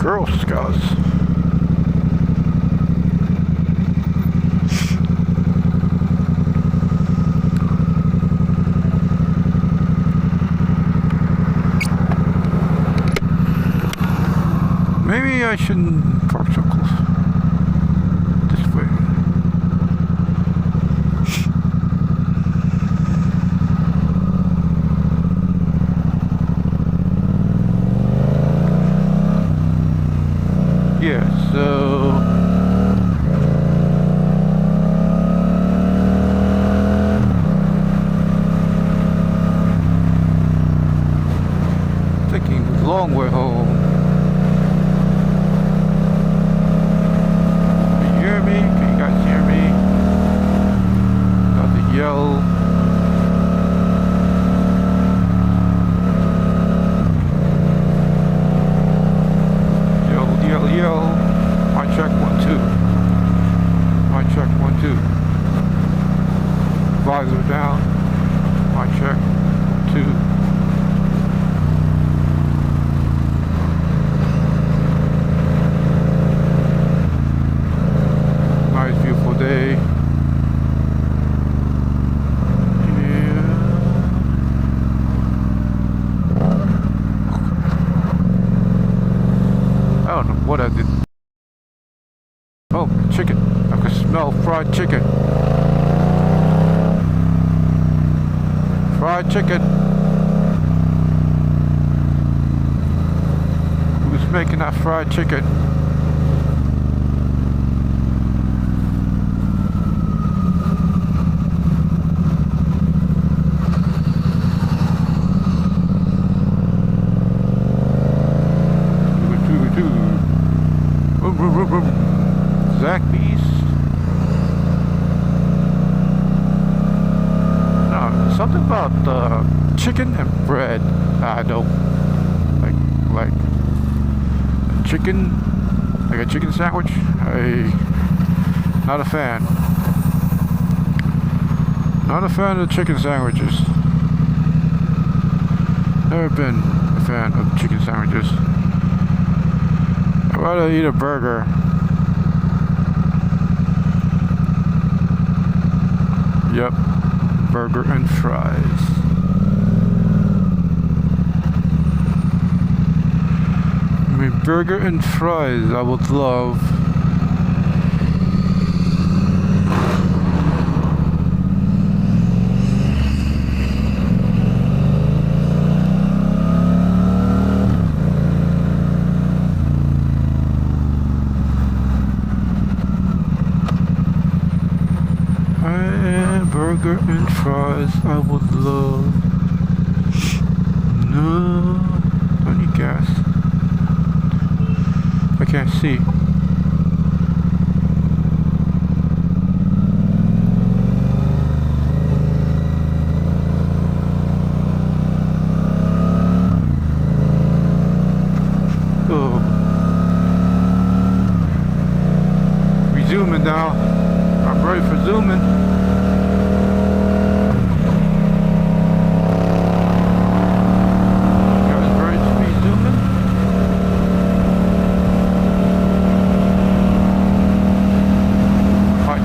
Girl Scouts. Maybe I shouldn't park so close. This way. Yeah, so taking the long way home. Can you hear me? Can you guys hear me? Got to yell. Yo, I check 1 2. I check 1 2. Visor down. I check 2. Nice, beautiful day. I don't know what I did. Oh, chicken. I can smell fried chicken. Fried chicken. Who's making that fried chicken? Zaxby's. No, something about chicken and bread. I know, like a chicken, like a chicken sandwich. Not a fan. Not a fan of chicken sandwiches. Never been a fan of chicken sandwiches. I'd rather eat a burger. Yep, burger and fries. I mean, burger and fries I would love. Burger and fries I would love. No, I need gas. I can't see. Oh. Resuming now. I'm ready for zooming.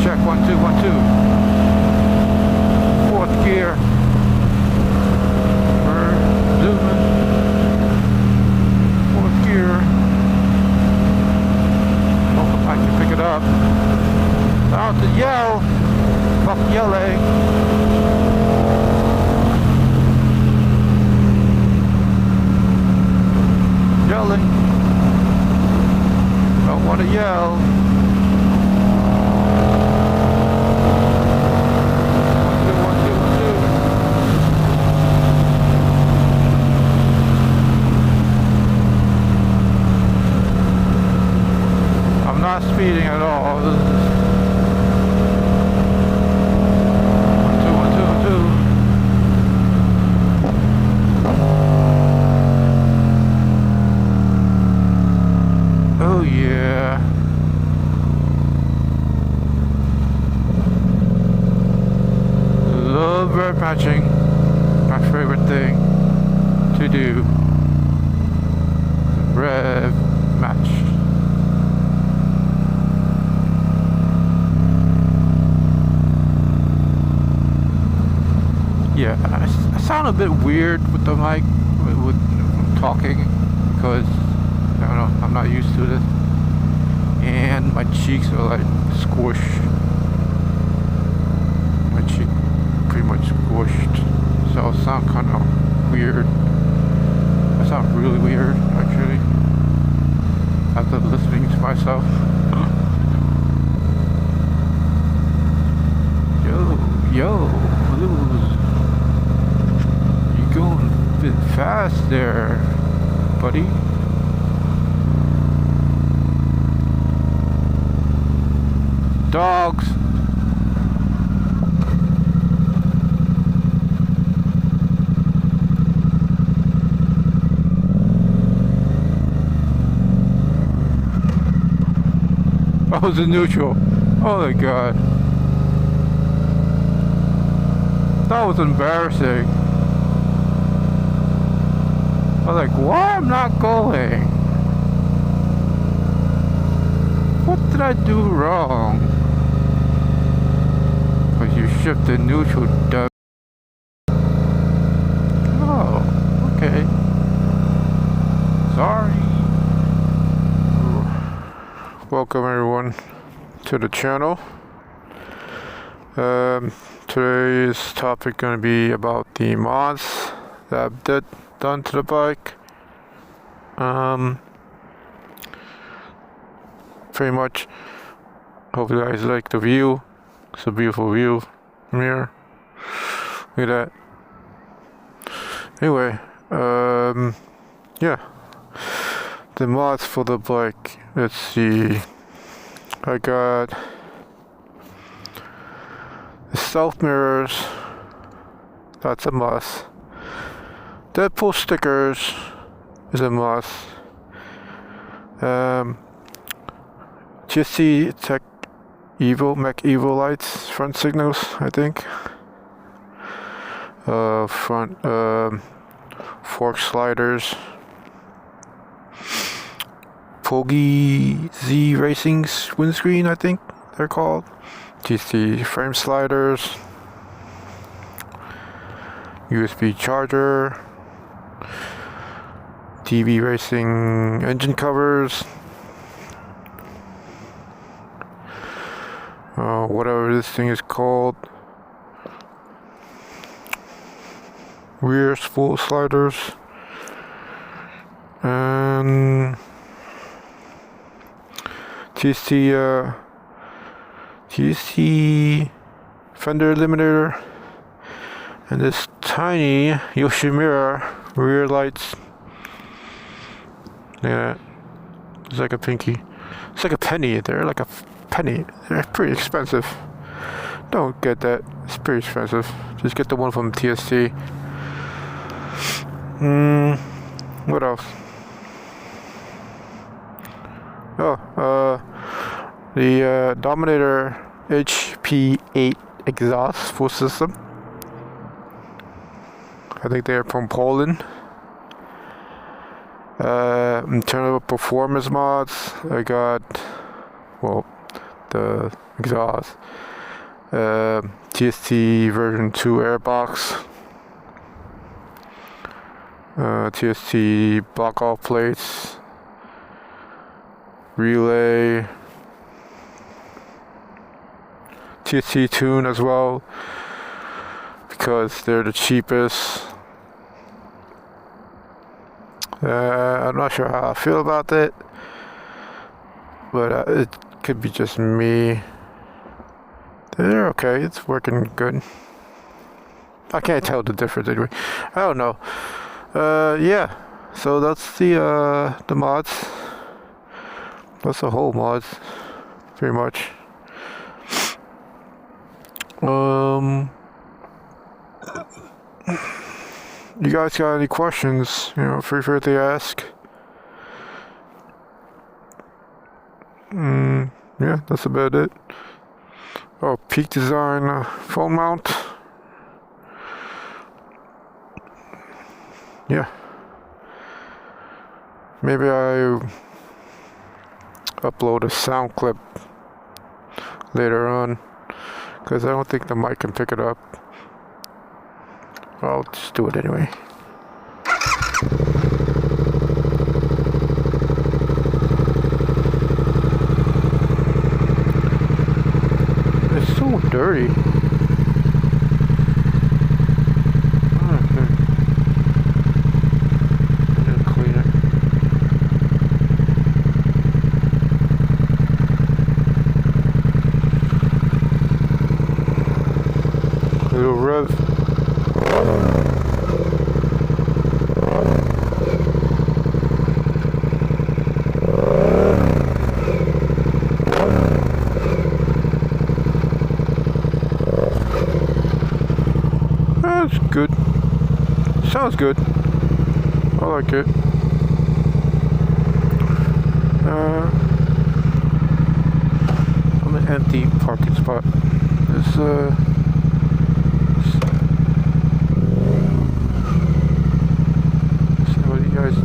Check 1 2 1 2. Fourth gear. We're zooming. Fourth gear. Hope I can pick it up. Out to yell. Fuck yelling. Yelling. Don't want to yell. Not speeding at all. This is 1 2 1 2 1 2. Oh yeah. Love red matching. My favorite thing to do. Rev match. sound a bit weird with the mic, with talking, because I don't know, I'm not used to this, and my cheeks are like squished. My cheek pretty much squished, so it sounds kind of weird. I sound really weird, actually, after listening to myself. Yo, Blues, you going a bit fast there, buddy. Dogs. I was in neutral. Oh my god. That was embarrassing. I was like, why I'm not going? What did I do wrong? Because you shifted neutral, duck. Oh, okay. Sorry. Welcome everyone to the channel. Today's topic gonna be about the mods that I've done to the bike. Pretty much. Hope you guys like the view. It's a beautiful view from here. Look at that. Anyway, yeah. The mods for the bike. Let's see. I got the stealth mirrors. That's a must. Deadpool stickers is a must. GSC Tech Mech Evo lights, front signals, I think. Front fork sliders. Pogi Z Racing's windscreen, I think they're called. GC frame sliders. USB charger. TV Racing engine covers. Whatever this thing is called. Rear spool sliders. And TC fender eliminator, and this tiny Yoshimura rear lights. Yeah, it's like a pinky. It's like a penny. They're like a penny. They're pretty expensive. Don't get that. It's pretty expensive. Just get the one from TSC. What else? The Dominator HP8 exhaust full system. I think they're from Poland. In terms of performance mods, I got, well, the exhaust. TST version 2 airbox. TST block off plates. Relay. TST tune as well, because they're the cheapest. I'm not sure how I feel about it, but it could be just me. They're okay, it's working good. I can't tell the difference anyway. I don't know. Yeah, so that's the mods. That's the whole mods, pretty much. You guys got any questions? Feel free to ask. Yeah, that's about it. Oh, Peak Design phone mount. Yeah. Maybe I upload a sound clip later on, because I don't think the mic can pick it up. I'll just do it anyway. It's so dirty. Little rev. That's good. Sounds good. I like it. I'm an empty parking spot. This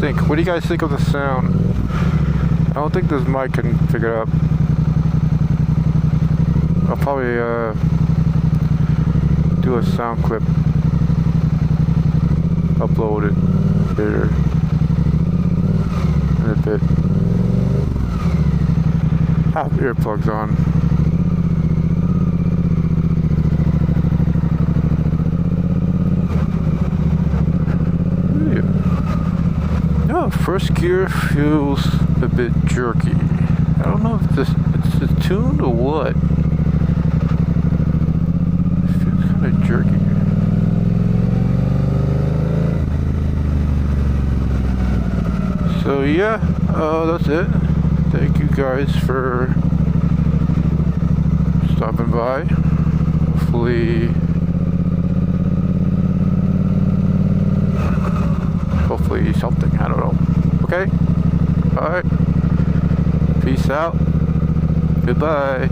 think? What do you guys think of the sound? I don't think this mic can pick it up. I'll probably do a sound clip, upload it later in a bit. I have earplugs on. First gear feels a bit jerky. I don't know if it's tuned or what. It feels kind of jerky. So yeah, that's it. Thank you guys for stopping by. Hopefully something, I don't know. Okay? Alright. Peace out. Goodbye.